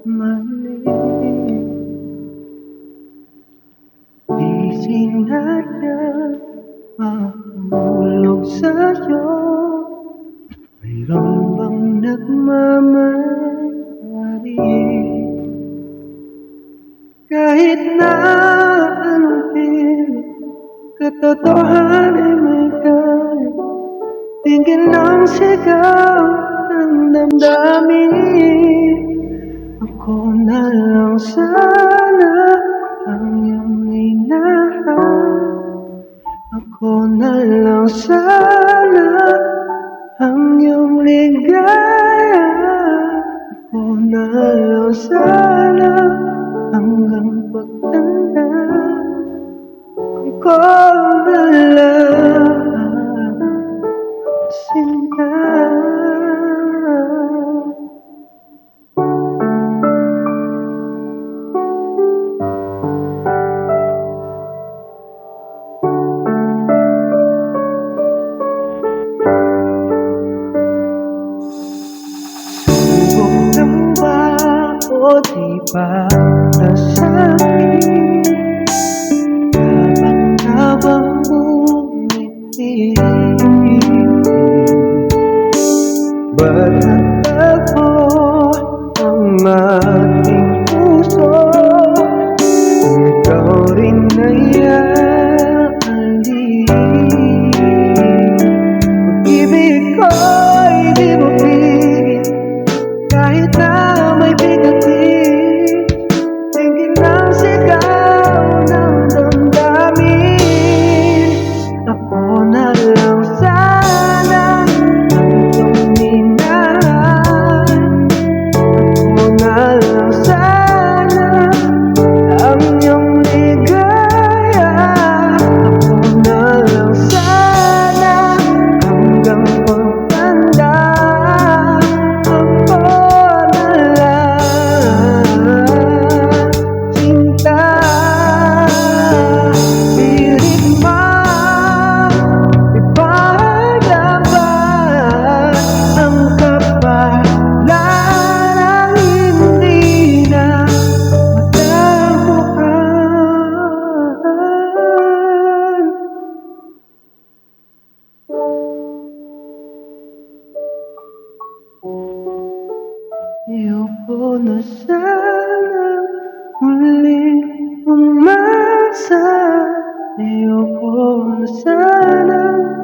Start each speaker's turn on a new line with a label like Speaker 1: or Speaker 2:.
Speaker 1: mali. Di sinadyang mahulog sa'yo. Mayroon bang nagmamayari? Kahit na anong pilit, katotohanan ay may galit. Tingin ng sigaw ng damdamin. Ako na lang sana ang iyong inahan. Ako na lang sana ang iyong ligaya. Ako na lang sana hanggang pagtanda. Ako na lang, sinta. Subok lang ba o di ba nasabi? Habang bumiti, ba't nagtagpo ang ating puso? Ikaw rin ay aalis. Pag-ibig ko'y di mo pigil, kahit na may bigatin. Tingin ng sigaw ng damdamin. Ako na lang sana ang iyong minahal. Ako na lang sana ang iyong ligaya. Ako na lang sana hanggang pagtanda. Ako na lang, sinta. Pilit man ipaglaban ang kapalaran, hindi na matagpuan. Ayoko na sanang muling umasa. Ayoko na sanang